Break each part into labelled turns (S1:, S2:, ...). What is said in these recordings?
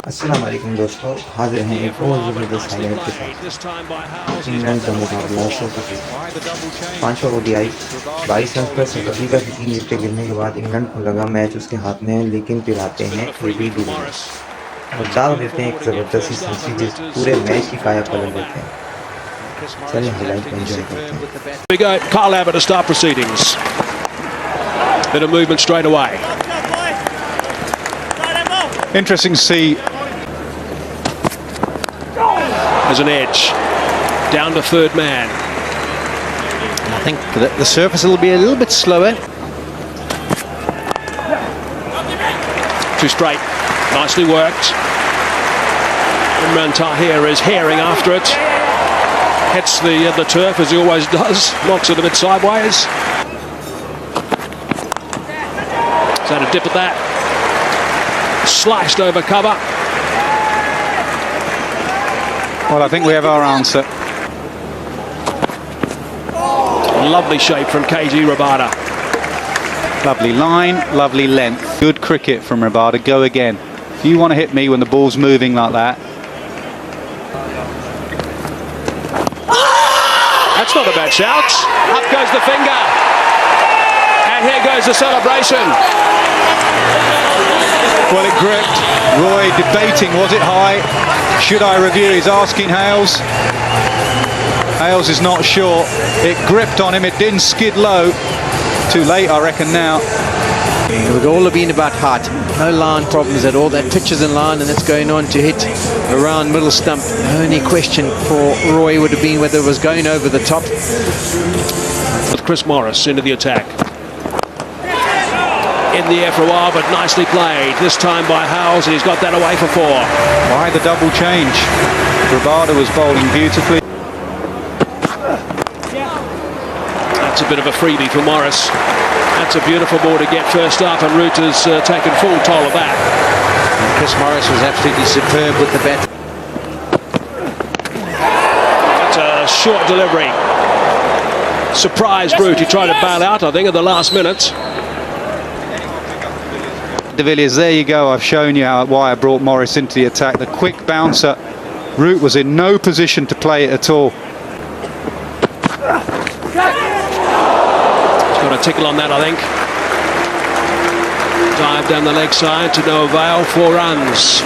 S1: अस्सलाम वालेकुम दोस्तों, हाजिर हैं एक और ज़बरदस्त हाईलाइट के साथ। इंग्लैंड का मुकाबला साउथ अफ्रीका, 5 ODI 22 रन पर साउथ अफ्रीका की 3 विकेटें गिरने के बाद इंग्लैंड को लगा मैच उसके हाथ में है, लेकिन फिर आते हैं AB de Villiers और दाग देते हैं एक ज़बरदस्त सी सेंचुरी जिस पूरे मैच की काया पलट देते हैं। चलिए हाईलाइट को एंजॉय करते हैं।
S2: We go, Carl Abbott to start proceedings. Bit of movement straight away.
S3: Interesting to see.
S2: There's an edge down to third man.
S4: I think that the surface will be a little bit slower.
S2: Too straight, nicely worked. Imran Tahir is herring after it. Hits the turf as he always does. Knocks it a bit sideways. He's had a dip at that. Sliced over cover.
S3: Well, I think we have our answer.
S2: Lovely shape from KG Rabada.
S3: Lovely line, lovely length. Good cricket from Rabada. Go again. If you want to hit me when the ball's moving like that.
S2: That's not a bad shout. Up goes the finger. And here goes the celebration.
S3: Well, it gripped. Roy debating, was it high? Should I review? He's asking Hales. Hales is not sure. It gripped on him. It didn't skid low. Too late, I reckon, now.
S4: We've all been about height. No line problems at all. That pitch is in line and it's going on to hit around middle stump. The only question for Roy would have been whether it was going over the top.
S2: With Chris Morris into the attack. In the air for a while, but nicely played. This time by Hales, and he's got that away for 4.
S3: Why the double change? Rabada was bowling beautifully.
S2: That's a bit of a freebie for Morris. That's a beautiful ball to get first up, and Root has taken full toll of that.
S4: And Chris Morris was absolutely superb with the bat.
S2: That's a short delivery. Surprised Root. He tried to bail out, I think, at the last minute.
S3: De Villiers, there you go. I've shown you why I brought Morris into the attack. The quick bouncer. Root was in no position to play it at all.
S2: He's got a tickle on that, I think. Dive down the leg side to no avail. 4 runs.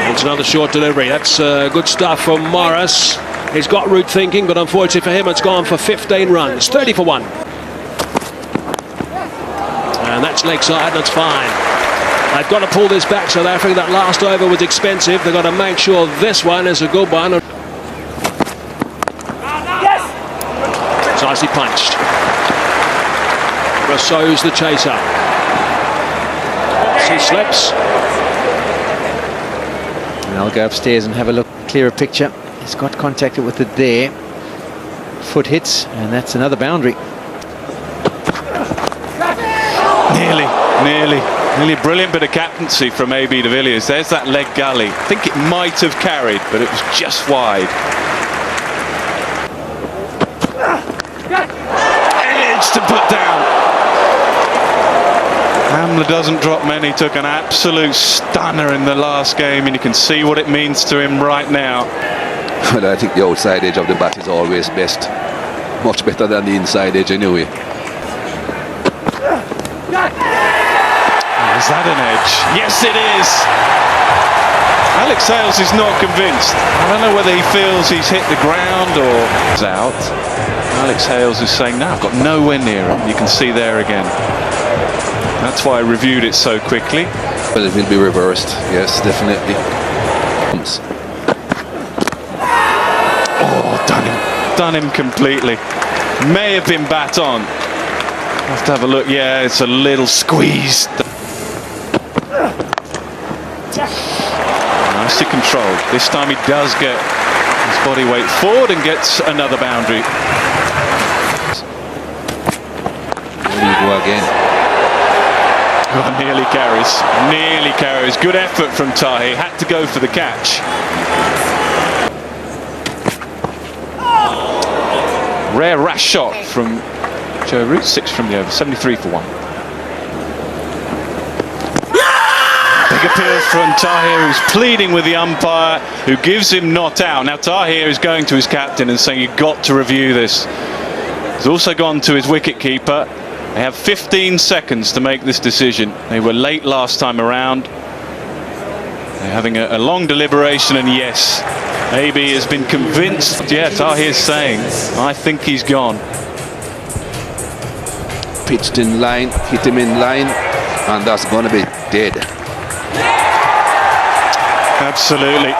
S2: It's another short delivery. That's good stuff from Morris. He's got Root thinking, but unfortunately for him, it's gone for 15 runs. 30 for 1. And that's leg side, that's fine. They've got to pull this back, South Africa. That last over was expensive. They've got to make sure this one is a good one. Yes! Nicely punched. Rousseau's the chaser. He slips.
S4: And I'll go upstairs and have a look, clearer picture. He's got contacted with it there. Foot hits, and that's another boundary.
S5: Nearly brilliant bit of captaincy from AB de Villiers. There's that leg gully. I think it might have carried, but it was just wide. Edge to put down. Amla doesn't drop many. Took an absolute stunner in the last game, and you can see what it means to him right now.
S6: Well, I think the outside edge of the bat is always best. Much better than the inside edge anyway.
S5: Is that an edge? Yes, it is. Alex Hales is not convinced. I don't know whether he feels he's hit the ground or is out. Alex Hales is saying, no, I've got nowhere near him. You can see there again. That's why I reviewed it so quickly.
S6: Well, it will be reversed. Yes, definitely.
S5: Oh, done him completely. May have been bat on. I'll have to have a look. Yeah, it's a little squeezed. Nicely controlled. This time he does get his body weight forward and gets another boundary.
S6: There you go again.
S5: Oh, nearly carries. Nearly carries. Good effort from Tahi. Had to go for the catch. Rare rash shot from Joe Root. 6 from the over. 73 for 1. big appeal from Tahir, who's pleading with the umpire, who gives him not out. Now Tahir is going to his captain and saying, you've got to review this. He's also gone to his wicket-keeper. They have 15 seconds to make this decision. They were late last time around. They're having a long deliberation, and yes, AB has been convinced. Yeah, Tahir's saying, I think he's gone.
S6: Pitched in line, hit him in line, and that's going to be dead.
S5: Absolutely.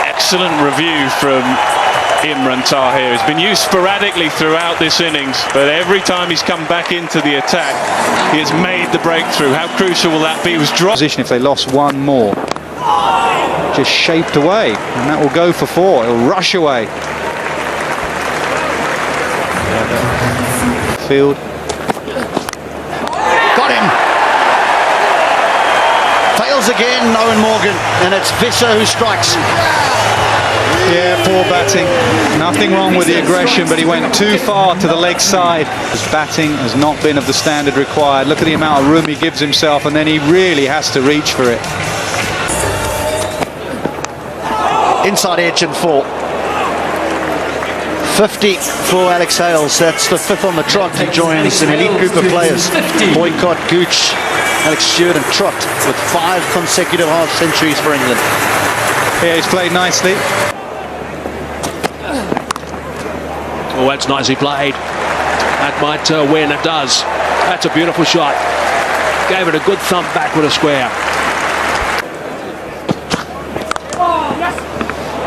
S5: Excellent review from Imran Tahir. He's been used sporadically throughout this innings, but every time he's come back into the attack, he has made the breakthrough. How crucial will that be? He was dropped.
S3: Position if they lost one more. Just shaped away, and that will go for 4. It'll rush away. Field.
S7: Got him. Fails again, Owen Morgan, and it's Visser who strikes.
S3: Yeah, poor batting. Nothing wrong with the aggression, but he went too far to the leg side. His batting has not been of the standard required. Look at the amount of room he gives himself, and then he really has to reach for it.
S7: Inside edge and 4. 50 for Alex Hales. That's the 5th on the trot. He joins an elite group of players. Boycott, Gooch, Alex Stewart and Trott with 5 consecutive half centuries for England.
S3: Yeah, he's played nicely.
S2: Oh, that's nicely played. That might win. It does. That's a beautiful shot. Gave it a good thump back with a square.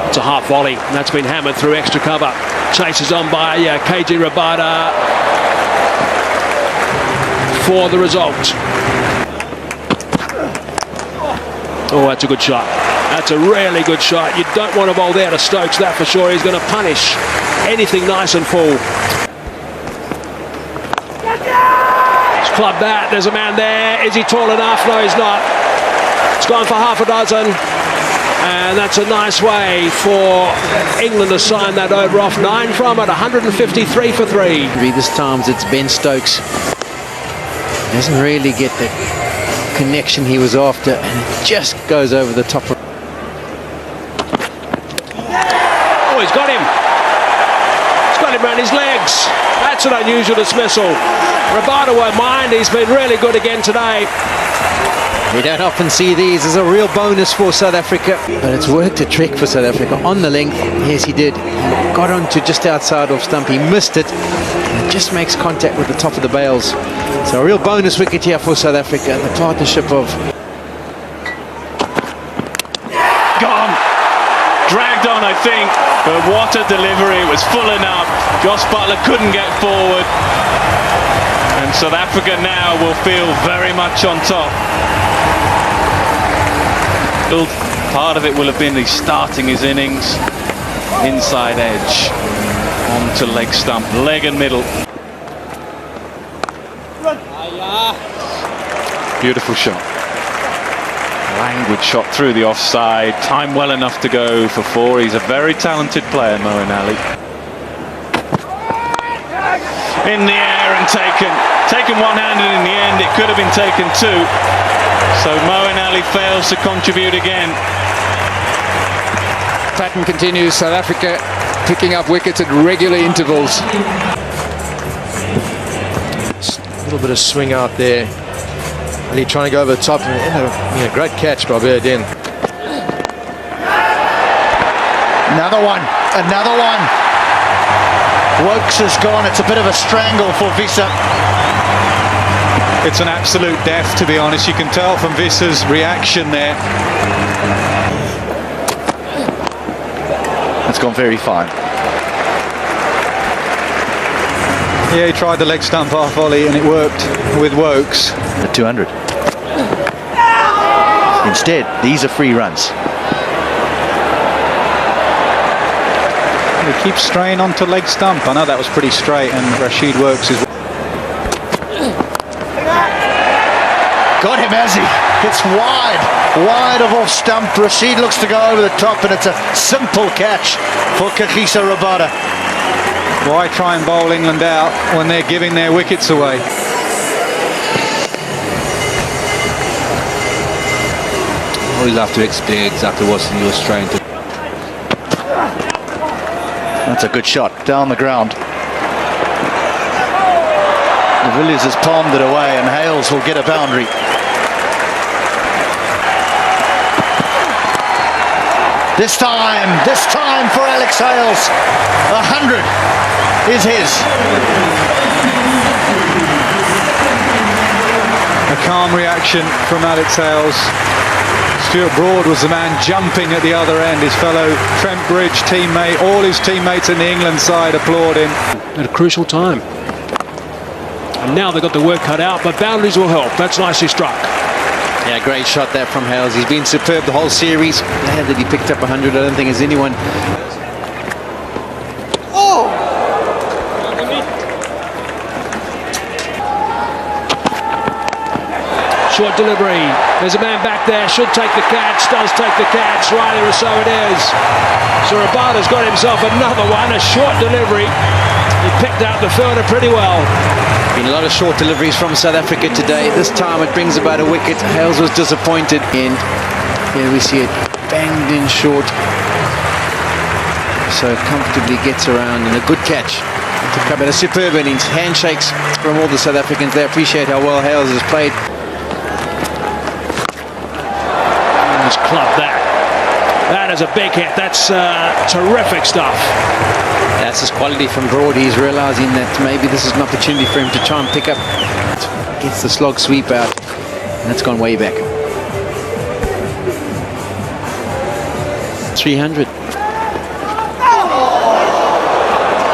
S2: It's a half volley, and that's been hammered through extra cover. Chases on by KG Rabada for the result. Oh, that's a good shot. That's a really good shot. You don't want to bowl there to Stokes, that for sure. He's going to punish anything nice and full. It's clubbed that. There's a man there. Is he tall enough? No, he's not. It's gone for half a dozen. And that's a nice way for England to sign that over off. 9 from it, 153 for 3.
S4: This time it's Ben Stokes. Doesn't really get the connection he was after, and it just goes over the top.
S2: Oh, he's got him. He's got him around his legs. That's an unusual dismissal. Rabada won't mind. He's been really good again today.
S4: You don't often see these as a real bonus for South Africa, but it's worked a trick for South Africa. On the length, yes he did. He got on to just outside off stump. He missed it, and it just makes contact with the top of the bails. So a real bonus wicket here for South Africa. The partnership of...
S5: Gone. Dragged on, I think, but what a delivery. It was full enough. Josh Buttler couldn't get forward. And South Africa now will feel very much on top. Part of it will have been he's starting his innings inside edge onto leg stump, leg and middle. Beautiful shot. Languid shot through the offside. Time well enough to go for 4. He's a very talented player, Moeen Ali. In the air and taken one-handed in the end. It could have been taken 2. So Moeen Ali fails to contribute again.
S8: Pattern continues. South Africa picking up wickets at regular intervals.
S9: A little bit of swing out there. Ali trying to go over the top. And, great catch by Verdin.
S7: Another one. Another one. Wokes has gone. It's a bit of a strangle for Visser.
S3: It's an absolute death, to be honest. You can tell from Visser's reaction there.
S7: It's gone very fine.
S3: Yeah, he tried the leg stump half volley and it worked with Wokes.
S7: The 200. Instead, these are free runs.
S3: He keeps straying onto leg stump. I know that was pretty straight, and Rashid Wokes is...
S7: Got him, has he? It's wide of off stump. Rashid looks to go over the top, and it's a simple catch for Kagiso Rabada.
S3: Why try and bowl England out when they're giving their wickets away?
S6: Always have to explain exactly what he was trying to.
S7: That's a good shot down the ground. De Villiers has palmed it away, and Hales will get a boundary. This time for Alex Hales. 100 is his.
S3: A calm reaction from Alex Hales. Stuart Broad was the man jumping at the other end. His fellow Trent Bridge teammate, all his teammates in the England side applaud him.
S2: At a crucial time. And now they've got the work cut out, but boundaries will help. That's nicely struck.
S4: Yeah, great shot there from Hales. He's been superb the whole series. Glad that he picked up 100. I don't think there's anyone.
S2: Short delivery. There's a man back there. Should take the catch. Does take the catch. Riley Rousseau it is. So Rabada's got himself another one. A short delivery. He picked out the fielder pretty well.
S4: Been a lot of short deliveries from South Africa today. This time it brings about a wicket. Hales was disappointed. And here we see it banged in short. So comfortably gets around, and a good catch to cover. A superb innings. Handshakes from all the South Africans. They appreciate how well Hales has played.
S2: Club that is a big hit. That's terrific stuff.
S4: That's his quality from Broad. He's realizing that maybe this is an opportunity for him to try and pick up. Gets the slog sweep out, and that's gone way back. 300.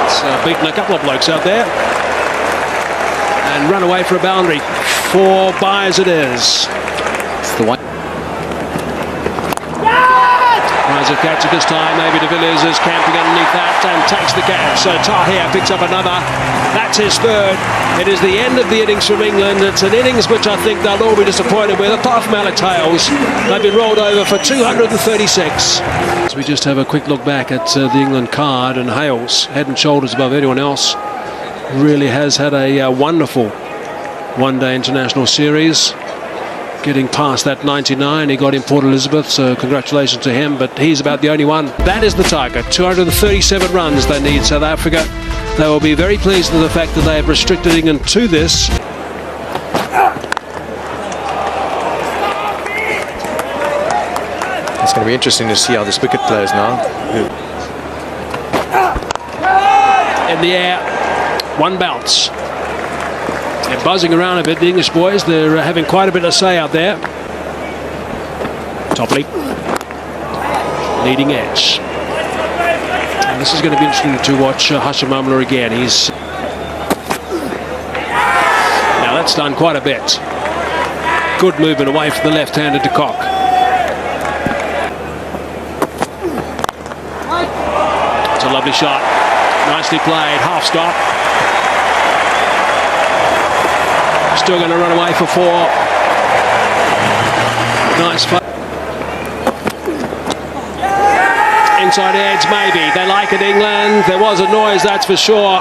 S2: It's beaten a couple of blokes out there and run away for a boundary. 4 buys it is.
S4: It's the one.
S2: Tries a catch at this time. AB de Villiers is camping underneath that and takes the catch. So Tahir picks up another. That's his third. It is the end of the innings from England. It's an innings which I think they'll all be disappointed with, apart from Alex Hales. They've been rolled over for 236. So we just have a quick look back at the England card, and Hales, head and shoulders above anyone else, really has had a wonderful one-day international series. Getting past that 99, he got in Port Elizabeth, so congratulations to him, but he's about the only one. That is the target, 237 runs they need, South Africa. They will be very pleased with the fact that they have restricted England to this.
S9: It's going to be interesting to see how this wicket plays now.
S2: In the air, one bounce. They're buzzing around a bit, the English boys. They're having quite a bit of say out there. Topley. Leading edge. And this is going to be interesting to watch Hashim Amla again. He's... Now that's done quite a bit. Good movement away from the left-handed de Kock. It's a lovely shot. Nicely played. Half stop. Still going to run away for 4. Nice play. Inside edge, maybe. They like it, England. There was a noise, that's for sure.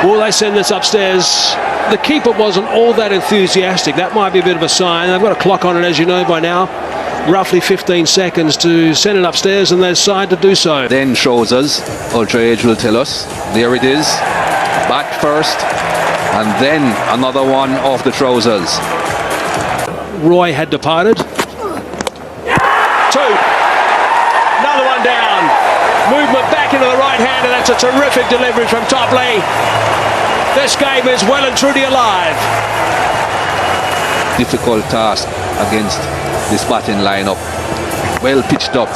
S2: Will they send this upstairs? The keeper wasn't all that enthusiastic. That might be a bit of a sign. They've got a clock on it, as you know by now. Roughly 15 seconds to send it upstairs, and they decide to do so.
S6: Then shows us, Ultra Age will tell us. There it is. Back first. And then another one off the trousers.
S2: Roy had departed. 2. Another one down. Movement back into the right hand, and that's a terrific delivery from Topley. This game is well and truly alive.
S6: Difficult task against this batting lineup. Well pitched up.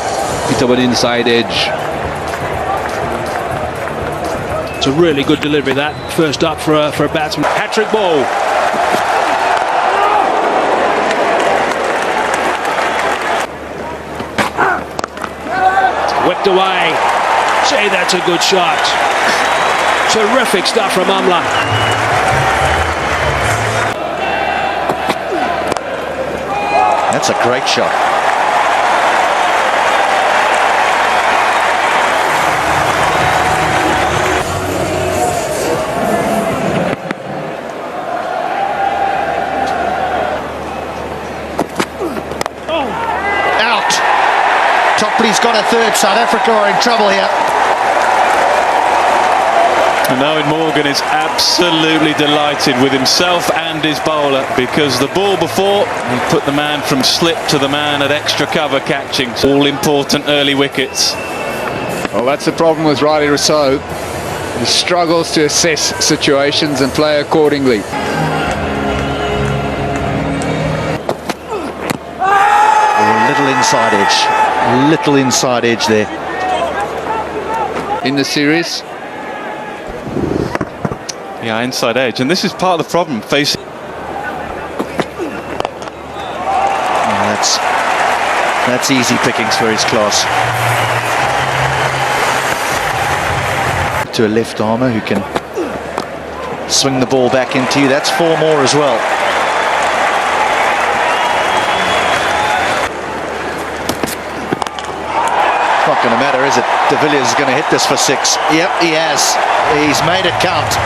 S6: Bit of an inside edge.
S2: It's a really good delivery, that first up for a batsman. Hat-trick ball. Whipped away. Gee, that's a good shot. Terrific stuff from Amla.
S7: That's a great shot. Out. has got a third. South Africa are in trouble here.
S5: And Owen Morgan is absolutely delighted with himself and his bowler, because the ball before, he put the man from slip to the man at extra cover catching. All important early wickets.
S8: Well, that's the problem with Riley Rousseau. He struggles to assess situations and play accordingly.
S7: Little inside edge there.
S8: In the series,
S5: Yeah, inside edge, and this is part of the problem facing.
S7: That's easy pickings for his class. To a left armer who can swing the ball back into you. That's 4 more as well. Not going to matter, is it? De Villiers is going to hit this for 6. Yep, he has. He's made it count.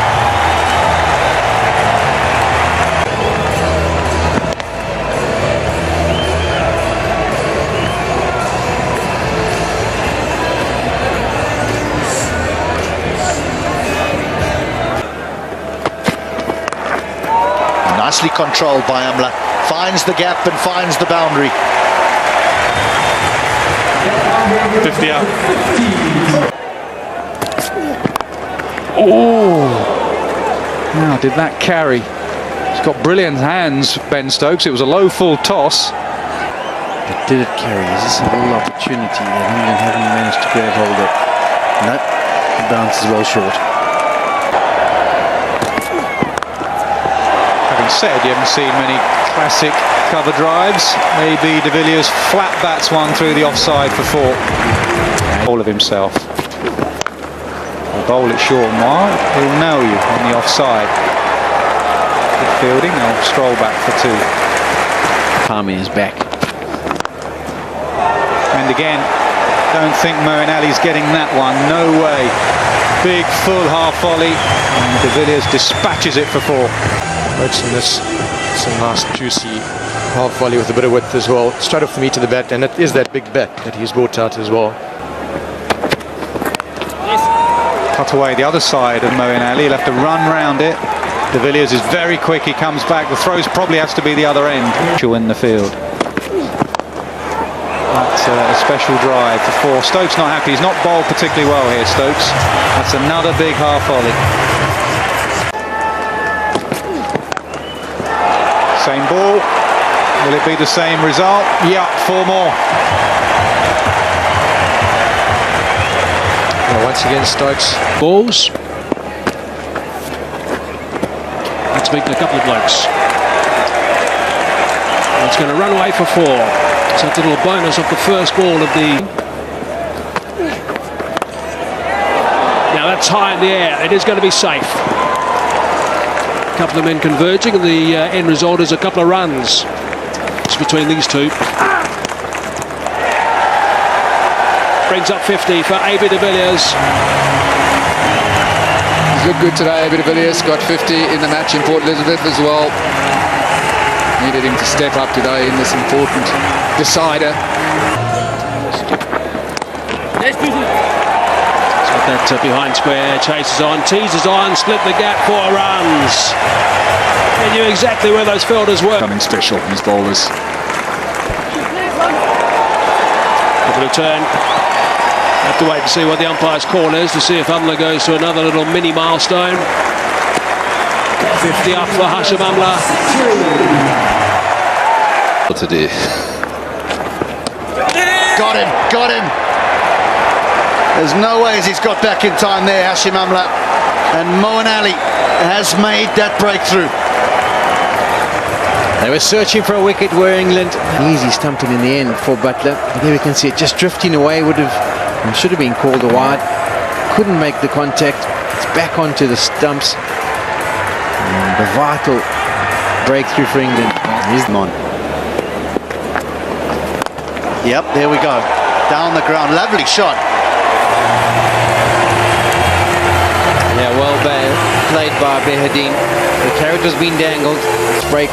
S7: Nicely controlled by Amla. Finds the gap and finds the boundary.
S5: 50 up.
S3: Oh! Now, did that carry? He's got brilliant hands, Ben Stokes. It was a low full toss.
S4: But did it carry? Is this a little opportunity that England haven't managed to grab hold of? Nope. The bounce is well short.
S3: Having said, you haven't seen many classic cover drives. AB de Villiers flat bats one through the offside for 4. All of himself. He'll bowl it short and wide. He'll nail you on the offside. Good fielding. They'll stroll back for 2.
S4: Palmy is back.
S3: And again, don't think Moeen Ali's getting that one. No way. Big full half volley. And de Villiers dispatches it for 4.
S9: Noticing this, it's a nice juicy half volley with a bit of width as well. Straight off the meat of the bat, and it is that big bat that he's brought out as well.
S3: Cut away the other side of Moeen Ali. He'll have to run round it. De Villiers is very quick. He comes back. The throws probably has to be the other end. In the field. That's a special drive for 4. Stokes not happy. He's not bowled particularly well here, Stokes. That's another big half volley. Same ball. Will it be the same result? Yeah, 4 more.
S9: Well, once again, Stokes.
S2: Balls. That's beaten a couple of blokes. And it's going to run away for 4. So it's a little bonus off the first ball of the... Now that's high in the air. It is going to be safe. A couple of men converging, and the end result is a couple of runs. It's between these two. Brings up 50 for AB de Villiers.
S8: he's looked good today. AB de Villiers got 50 in the match in Port Elizabeth as well. Needed him to step up today in this important decider.
S2: That behind square, chases on, teases on, split the gap, 4 runs. He knew exactly where those fielders were.
S8: Coming special, his bowlers.
S2: Able to turn. Have to wait and see what the umpire's call is to see if Amla goes to another little mini milestone. 50 up for Hashim Amla.
S6: What to do?
S7: Got him. There's no ways he's got back in time there, Hashim Amla. And Moeen Ali has made that breakthrough.
S4: They were searching for a wicket, were England. An easy stumping in the end for Butler. But there we can see it just drifting away. Would have and should have been called a wide. Couldn't make the contact. It's back onto the stumps. And the vital breakthrough for England is on.
S7: Yep, there we go. Down the ground. Lovely shot.
S4: Yeah, well played by Behardine. The character's been dangled. Break.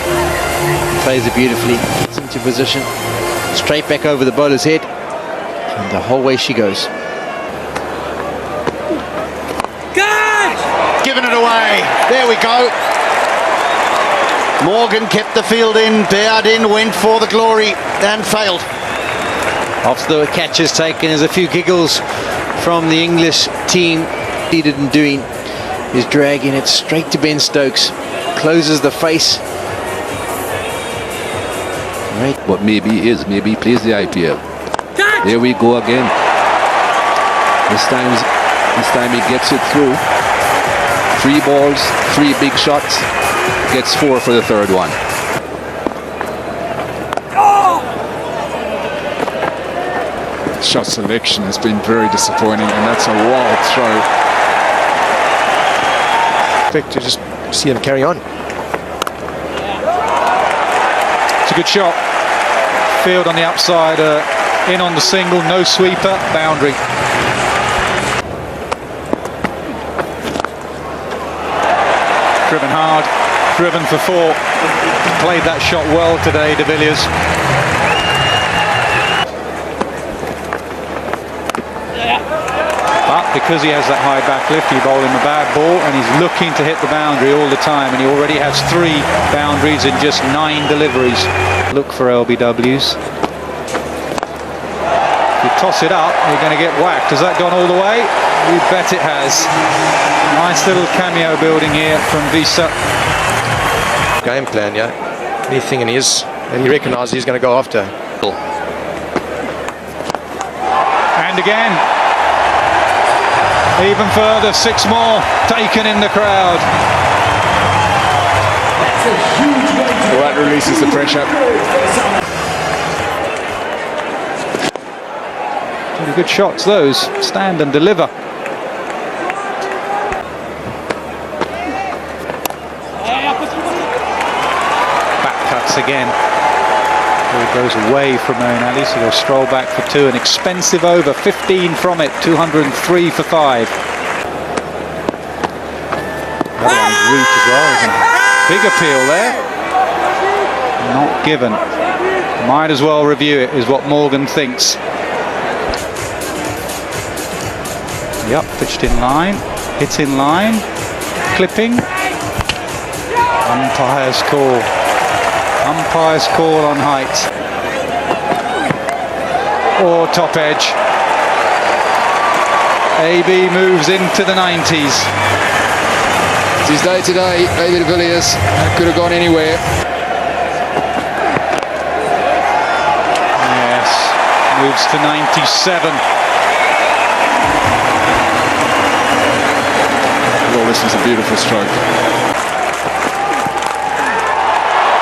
S4: Plays it beautifully. Gets into position. Straight back over the bowler's head. And the whole way she goes.
S7: Giving it away. There we go. Morgan kept the field in, bared in, went for the glory and failed.
S4: After the catch is taken, there's a few giggles from the English team. Needed in doing is dragging it straight to Ben Stokes. Closes the face. Right.
S6: But maybe he plays the IPL. There we go again. This time he gets it through. 3 balls, 3 big shots. Gets 4 for the third one.
S8: Shot selection has been very disappointing, and that's a wild throw.
S9: Expect to just see him carry on.
S3: It's a good shot. Field on the upside, in on the single, no sweeper, boundary. Driven hard, driven for 4. Played that shot well today, de Villiers. But because he has that high back lift, you bowl him a bad ball, and he's looking to hit the boundary all the time, and he already has 3 boundaries in just 9 deliveries. Look for LBWs. You toss it up, you're going to get whacked. Has that gone all the way? You bet it has. Nice little cameo building here from Visa.
S9: Game plan, yeah. Anything in his that he recognises he's going to go after.
S3: And again. Even further, 6 more taken in the crowd.
S8: Well, that releases the pressure.
S3: Pretty good shots those. Stand and deliver. Back cuts again. It goes away from O'Malley, so they'll stroll back for 2. An expensive over, 15 from it, 203 for 5. That one's root as well. Big appeal there. Not given. Might as well review it, is what Morgan thinks. Yep, pitched in line, hits in line, clipping. Umpire's call. Umpire's call on height. Or top edge. AB moves into the 90s.
S8: It's his day today, AB de Villiers. That could have gone anywhere.
S3: Yes, moves to 97.
S8: Well, this is a beautiful stroke.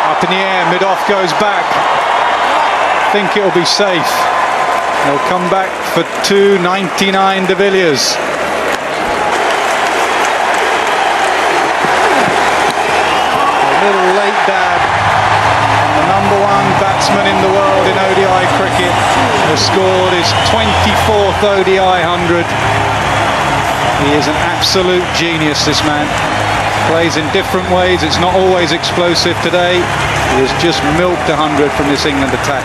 S3: Up in the air, mid-off goes back. Think it'll be safe. They'll come back for 299 de Villiers. A little late dab. And the #1 batsman in the world in ODI cricket has scored his 24th ODI 100. He is an absolute genius, this man. Plays in different ways, it's not always explosive today. He has just milked 100 from this England attack.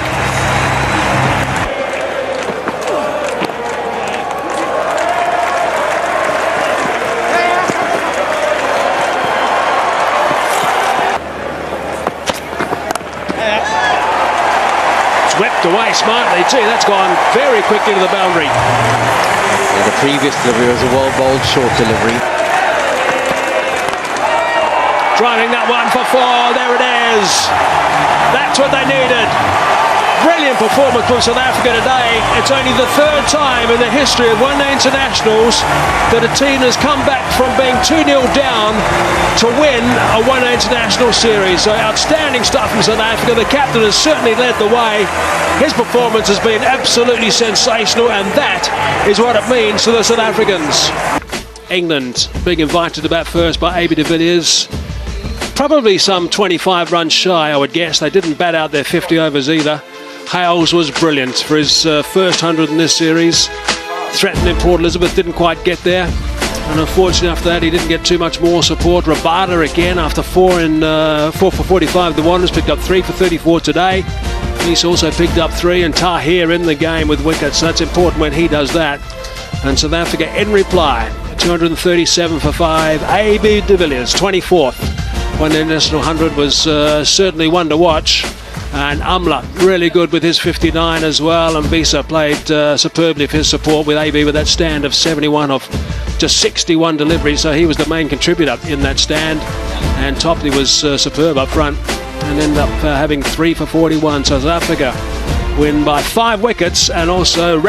S2: Swept away smartly too. That's gone very quickly to the boundary.
S4: Yeah, the previous delivery was a well-bowled short delivery.
S2: Driving that one for 4. There it is. That's what they needed. Brilliant performance from South Africa today. It's only the 3rd time in the history of one-day internationals that a team has come back from being 2-0 down to win a one-day international series. So outstanding stuff from South Africa. The captain has certainly led the way. His performance has been absolutely sensational, and that is what it means to the South Africans. England being invited to bat first by AB de Villiers. Probably some 25 runs shy, I would guess. They didn't bat out their 50 overs either. Hales was brilliant for his first 100 in this series. Threatened in Port Elizabeth, didn't quite get there. And unfortunately after that he didn't get too much more support. Rabada again after 4 for 45. The Wanderers picked up 3 for 34 today. He's also picked up 3, and Tahir in the game with wickets. So that's important when he does that. And South Africa in reply, 237 for 5. AB de Villiers, 24th. One international 100 was certainly one to watch. And Amla really good with his 59 as well. And Bisa played superbly for his support with AB with that stand of 71 off just 61 deliveries. So he was the main contributor in that stand. And Topley was superb up front and ended up having 3 for 41. So South Africa win by 5 wickets and also